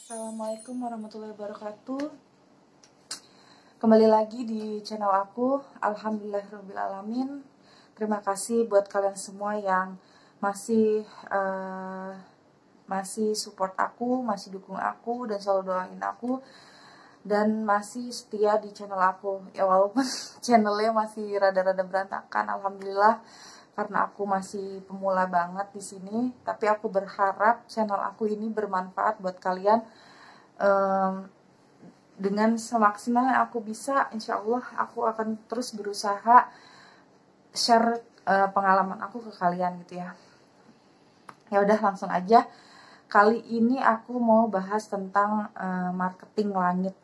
Assalamualaikum warahmatullahi wabarakatuh. Kembali lagi di channel aku. Alhamdulillahirrahmanirrahim. Terima kasih buat kalian semua yang masih support aku, masih dukung aku, dan selalu doain aku, dan masih setia di channel aku. Ya walaupun channelnya masih rada-rada berantakan, alhamdulillah, karena aku masih pemula banget di sini. Tapi aku berharap channel aku ini bermanfaat buat kalian. Dengan semaksimal yang aku bisa, insya Allah aku akan terus berusaha share pengalaman aku ke kalian gitu ya. Ya udah, langsung aja. Kali ini aku mau bahas tentang marketing langit.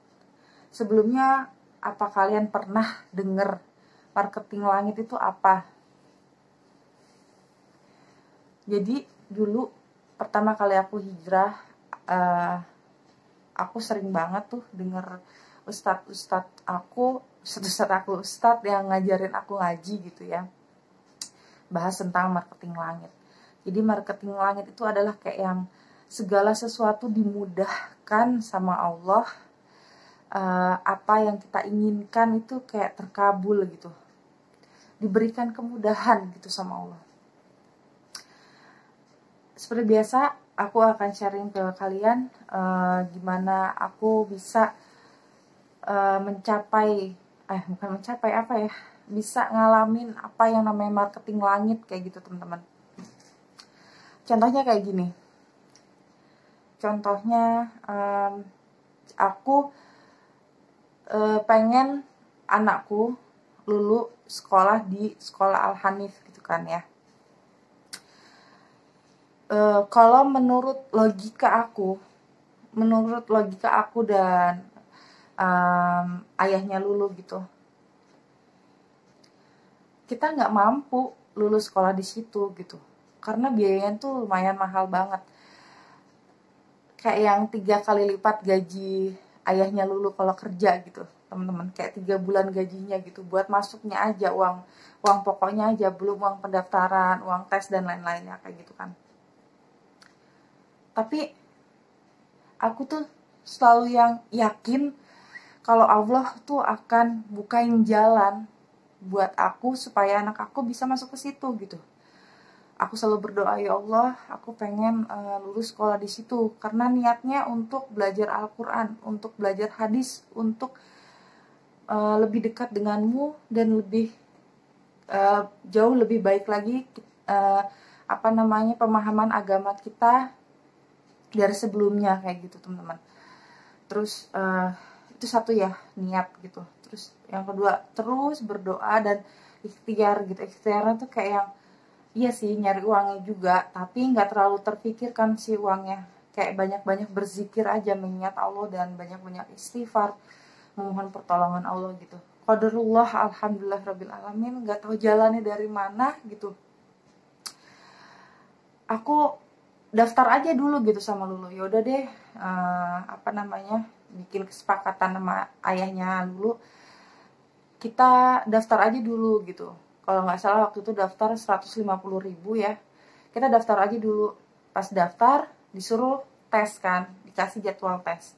Sebelumnya, apa kalian pernah dengar marketing langit itu apa? Jadi dulu pertama kali aku hijrah, aku sering banget tuh denger ustadz yang ngajarin aku ngaji gitu ya, bahas tentang marketing langit. Jadi marketing langit itu adalah kayak yang segala sesuatu dimudahkan sama Allah, apa yang kita inginkan itu kayak terkabul gitu, diberikan kemudahan gitu sama Allah. Seperti biasa, aku akan sharing ke kalian gimana aku bisa bisa ngalamin apa yang namanya marketing langit kayak gitu, teman-teman. Contohnya kayak gini. Contohnya aku pengen anakku lulus sekolah di sekolah Al-Hanif gitu kan ya. Kalau menurut logika aku dan ayahnya Lulu gitu, kita nggak mampu lulus sekolah di situ gitu, karena biayanya tuh lumayan mahal banget, kayak yang 3 kali lipat gaji ayahnya Lulu kalau kerja gitu, teman-teman. Kayak 3 bulan gajinya gitu, buat masuknya aja, uang pokoknya aja, belum uang pendaftaran, uang tes dan lain-lainnya kayak gitu kan. Tapi aku tuh selalu yang yakin kalau Allah tuh akan bukain jalan buat aku supaya anak aku bisa masuk ke situ gitu. Aku selalu berdoa, ya Allah, aku pengen lulus sekolah di situ, karena niatnya untuk belajar Al-Quran, untuk belajar hadis, untuk lebih dekat denganmu dan lebih jauh lebih baik lagi pemahaman agama kita dari sebelumnya kayak gitu, teman-teman. Terus itu satu ya, niat gitu. Terus yang kedua, terus berdoa dan ikhtiar gitu. Ikhtiarnya tuh kayak yang, iya sih, nyari uangnya juga, tapi nggak terlalu terpikirkan si uangnya. Kayak banyak-banyak berzikir aja, mengingat Allah, dan banyak-banyak istighfar, memohon pertolongan Allah gitu. Qadarullah, alhamdulillah rabbil alamin, nggak tahu jalannya dari mana gitu. Aku daftar aja dulu gitu sama Lulu. Yaudah deh, bikin kesepakatan sama ayahnya Lulu, kita daftar aja dulu gitu. Kalau nggak salah waktu itu daftar 150.000 ya. Kita daftar aja dulu. Pas daftar disuruh tes kan, dikasih jadwal tes.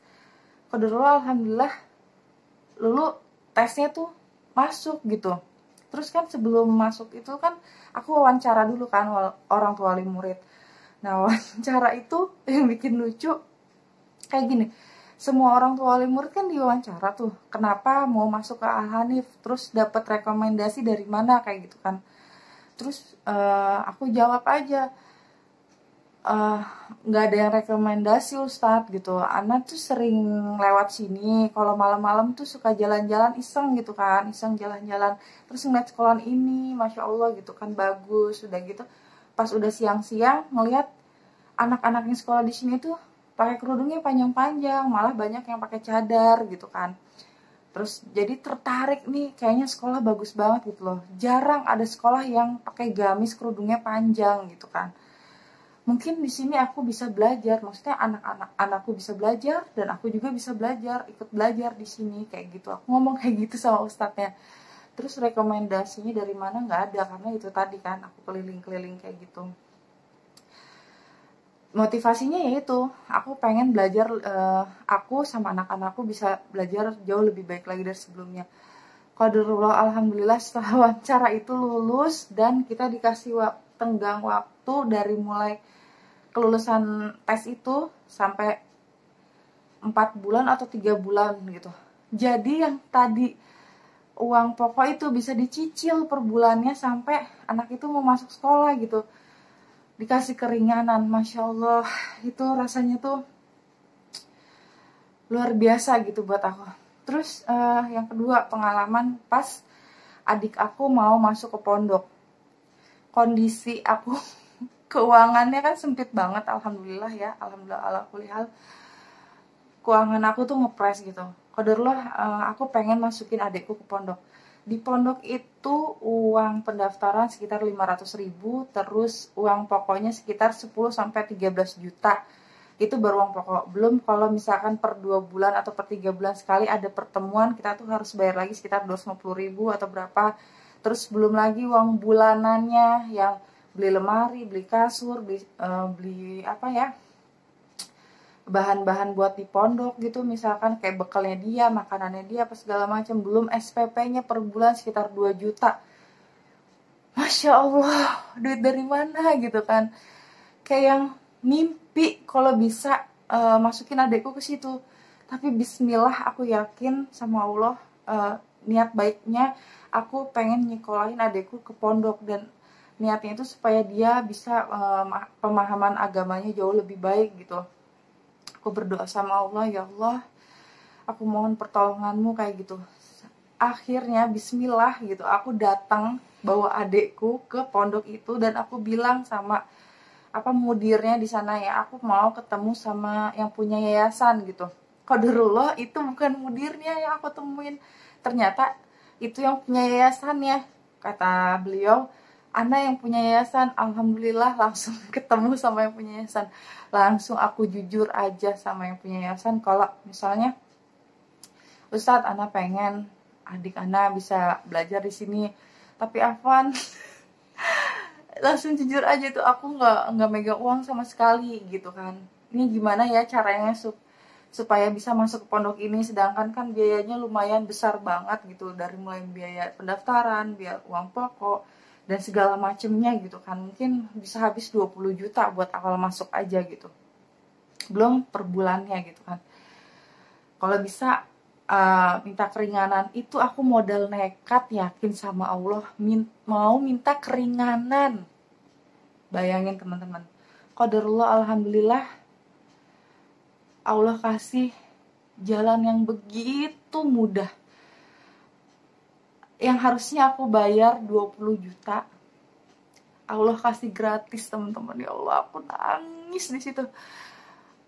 Qadarullah, alhamdulillah, Lulu tesnya tuh masuk gitu. Terus kan sebelum masuk itu kan aku wawancara dulu kan orang tua wali murid. Nah, wawancara itu yang bikin lucu kayak gini. Semua orang tua wali murid kan diwawancara tuh, kenapa mau masuk ke Al-Hanif, terus dapat rekomendasi dari mana kayak gitu kan. Terus aku jawab aja, nggak ada yang rekomendasi Ustadz gitu. Ana tuh sering lewat sini, kalau malam-malam tuh suka jalan-jalan iseng gitu kan, iseng jalan-jalan. Terus ngeliat sekolah ini, masya Allah gitu kan, bagus. Udah gitu, pas udah siang-siang ngeliat anak-anak yang sekolah di sini tuh pakai kerudungnya panjang-panjang, malah banyak yang pakai cadar gitu kan. Terus jadi tertarik nih, kayaknya sekolah bagus banget gitu loh. Jarang ada sekolah yang pakai gamis kerudungnya panjang gitu kan. Mungkin di sini aku bisa belajar, maksudnya anakku bisa belajar dan aku juga bisa belajar, ikut belajar di sini kayak gitu. Aku ngomong kayak gitu sama ustadznya. Terus rekomendasinya dari mana nggak ada, karena itu tadi kan aku keliling-keliling kayak gitu. motivasinya yaitu aku pengen belajar, aku sama anak-anakku bisa belajar jauh lebih baik lagi dari sebelumnya. Qadarullah, alhamdulillah setelah wawancara itu lulus dan kita dikasih tenggang waktu dari mulai kelulusan tes itu sampai 4 bulan atau 3 bulan gitu. Jadi yang tadi uang pokok itu bisa dicicil per bulannya sampai anak itu mau masuk sekolah gitu. Dikasih keringanan, Masya Allah, itu rasanya tuh luar biasa gitu buat aku. Terus yang kedua, pengalaman pas adik aku mau masuk ke pondok. Kondisi aku keuangannya kan sempit banget, alhamdulillah ya, alhamdulillah ala kulli hal. Keuangan aku tuh ngepres gitu. Qadarullah, aku pengen masukin adikku ke pondok. Di pondok itu uang pendaftaran sekitar 500.000, terus uang pokoknya sekitar 10 sampai 13 juta. Itu baru uang pokok. Belum kalau misalkan per 2 bulan atau per 3 bulan sekali ada pertemuan, kita tuh harus bayar lagi sekitar 250.000 atau berapa. Terus belum lagi uang bulanannya yang beli lemari, beli kasur, beli apa ya, bahan-bahan buat di pondok gitu, misalkan kayak bekalnya dia, makanannya dia, apa segala macam. Belum SPP-nya per bulan sekitar 2 juta. Masya Allah, duit dari mana gitu kan. Kayak yang mimpi kalau bisa masukin adekku ke situ. Tapi bismillah, aku yakin sama Allah, niat baiknya aku pengen nyekolahin adekku ke pondok, dan niatnya itu supaya dia bisa pemahaman agamanya jauh lebih baik gitu. Aku berdoa sama Allah, ya Allah, aku mohon pertolonganmu kayak gitu. Akhirnya bismillah gitu, aku datang bawa adekku ke pondok itu, dan aku bilang sama mudirnya di sana, ya aku mau ketemu sama yang punya yayasan gitu. Qadarullah, itu bukan mudirnya yang aku temuin, ternyata itu yang punya yayasannya. Kata beliau, Anda yang punya yayasan. Alhamdulillah, langsung ketemu sama yang punya yayasan. Langsung aku jujur aja sama yang punya yayasan, kalau misalnya, Ustadz, Anda pengen adik Anda bisa belajar di sini, tapi Afwan, langsung jujur aja tuh, aku nggak megang uang sama sekali gitu kan. Ini gimana ya caranya supaya bisa masuk ke pondok ini, sedangkan kan biayanya lumayan besar banget gitu, dari mulai biaya pendaftaran, biaya uang pokok, dan segala macemnya gitu kan. Mungkin bisa habis 20 juta buat awal masuk aja gitu, belum per bulannya gitu kan. Kalau bisa minta keringanan, itu aku modal nekat, yakin sama Allah, mau minta keringanan. Bayangin teman-teman, qadarullah, alhamdulillah, Allah kasih jalan yang begitu mudah. Yang harusnya aku bayar 20 juta, Allah kasih gratis teman-teman. Ya Allah, aku nangis di situ.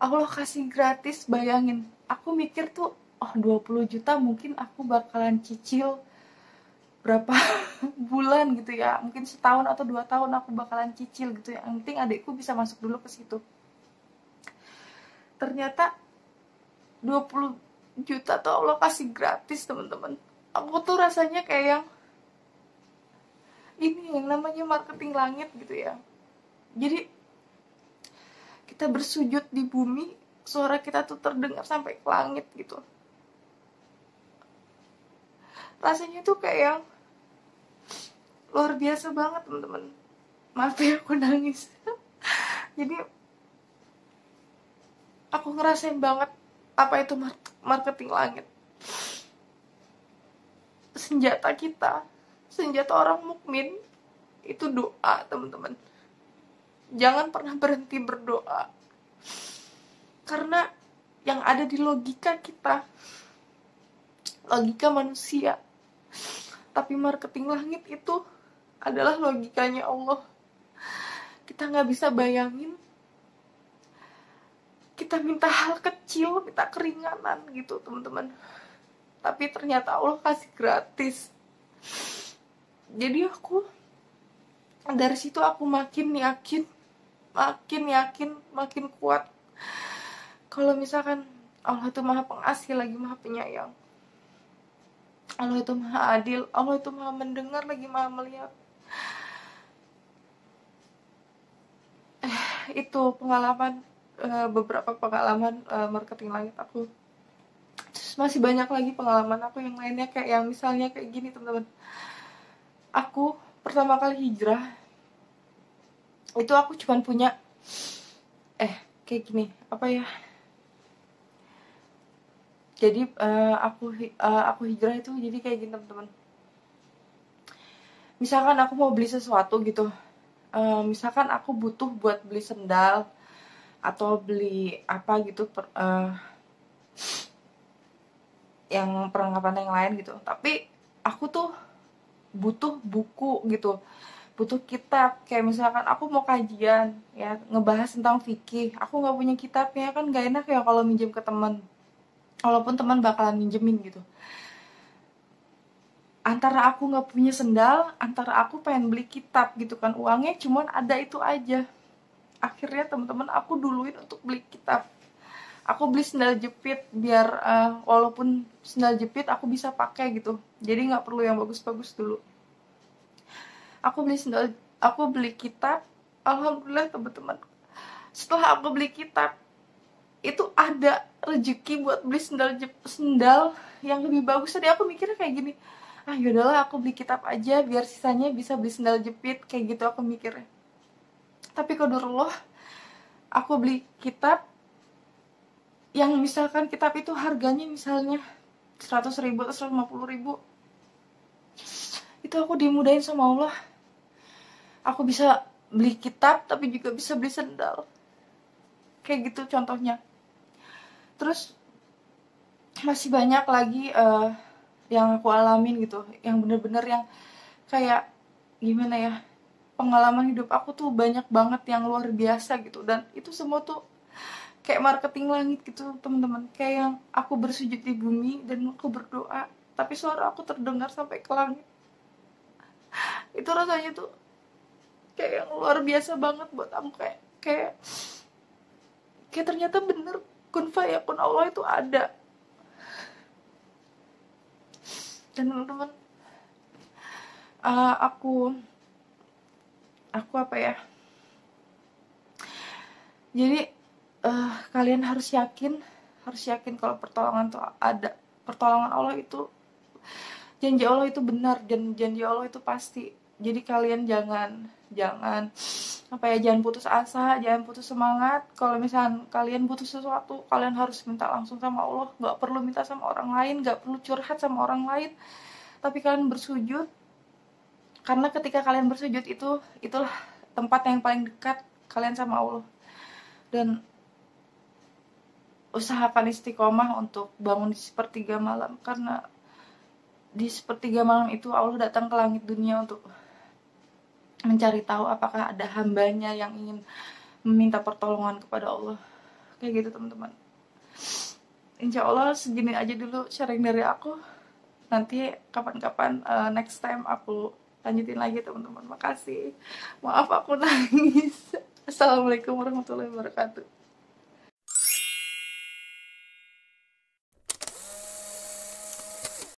Allah kasih gratis, bayangin. Aku mikir tuh, oh 20 juta mungkin aku bakalan cicil berapa bulan gitu ya. Mungkin setahun atau 2 tahun aku bakalan cicil gitu ya. Yang penting adikku bisa masuk dulu ke situ. Ternyata 20 juta tuh Allah kasih gratis teman-teman. Aku tuh rasanya kayak yang, ini yang namanya marketing langit gitu ya. Jadi kita bersujud di bumi, suara kita tuh terdengar sampai ke langit gitu. Rasanya tuh kayak yang luar biasa banget teman-teman. Maaf ya aku nangis. Jadi aku ngerasain banget apa itu marketing langit. Senjata kita, senjata orang mukmin itu doa teman-teman. Jangan pernah berhenti berdoa, karena yang ada di logika kita, logika manusia, tapi marketing langit itu adalah logikanya Allah. Kita nggak bisa bayangin, kita minta hal kecil, minta keringanan gitu teman-teman, tapi ternyata Allah kasih gratis. Jadi aku dari situ aku makin yakin, makin kuat kalau misalkan Allah itu maha pengasih lagi maha penyayang. Allah itu maha adil, Allah itu maha mendengar lagi maha melihat. itu pengalaman, beberapa pengalaman marketing langit aku. Terus masih banyak lagi pengalaman aku yang lainnya, kayak yang misalnya kayak gini teman-teman. Aku pertama kali hijrah itu aku cuman punya kayak gini, apa ya, jadi aku hijrah itu jadi kayak gini teman-teman. Misalkan aku mau beli sesuatu gitu, misalkan aku butuh buat beli sendal atau beli apa gitu, yang perlengkapan yang lain gitu, tapi aku tuh butuh buku gitu, butuh kitab. Kayak misalkan aku mau kajian ya, ngebahas tentang fikih, aku nggak punya kitabnya, kan gak enak ya kalau minjem ke teman, walaupun teman bakalan minjemin gitu. Antara aku nggak punya sendal, antara aku pengen beli kitab gitu kan, uangnya cuman ada itu aja. Akhirnya teman-teman aku duluin untuk beli kitab. Aku beli sendal jepit biar walaupun sendal jepit aku bisa pakai gitu, jadi nggak perlu yang bagus-bagus dulu. Aku beli kitab. Alhamdulillah teman-teman, setelah aku beli kitab itu ada rezeki buat beli sendal yang lebih bagus. Tadi aku mikirnya kayak gini, yaudahlah aku beli kitab aja biar sisanya bisa beli sendal jepit, kayak gitu aku mikirnya. Tapi qadarullah, aku beli kitab yang misalkan kitab itu harganya misalnya 100.000 atau 150.000, itu aku dimudahin sama Allah. Aku bisa beli kitab tapi juga bisa beli sendal, kayak gitu contohnya. Terus masih banyak lagi yang aku alamin gitu, yang bener-bener yang kayak gimana ya, pengalaman hidup aku tuh banyak banget yang luar biasa gitu. Dan itu semua tuh kayak marketing langit gitu teman-teman. Kayak yang aku bersujud di bumi dan aku berdoa, tapi suara aku terdengar sampai ke langit. Itu rasanya tuh kayak yang luar biasa banget buat aku. Kayak ternyata bener, kun fayakun, Allah itu ada. Dan teman-teman, aku apa ya, jadi kalian harus yakin kalau pertolongan tuh ada. Pertolongan Allah itu, janji Allah itu benar, dan janji Allah itu pasti. Jadi kalian jangan putus asa, jangan putus semangat. Kalau misalnya kalian butuh sesuatu, kalian harus minta langsung sama Allah, nggak perlu minta sama orang lain, nggak perlu curhat sama orang lain, tapi kalian bersujud. Karena ketika kalian bersujud itulah tempat yang paling dekat kalian sama Allah. Dan usahakan istiqomah untuk bangun di sepertiga malam, karena di sepertiga malam itu Allah datang ke langit dunia untuk mencari tahu apakah ada hambanya yang ingin meminta pertolongan kepada Allah. Kayak gitu teman-teman. Insya Allah segini aja dulu sharing dari aku. Nanti kapan-kapan next time aku lanjutin lagi teman-teman. Makasih, maaf aku nangis. Assalamualaikum warahmatullahi wabarakatuh.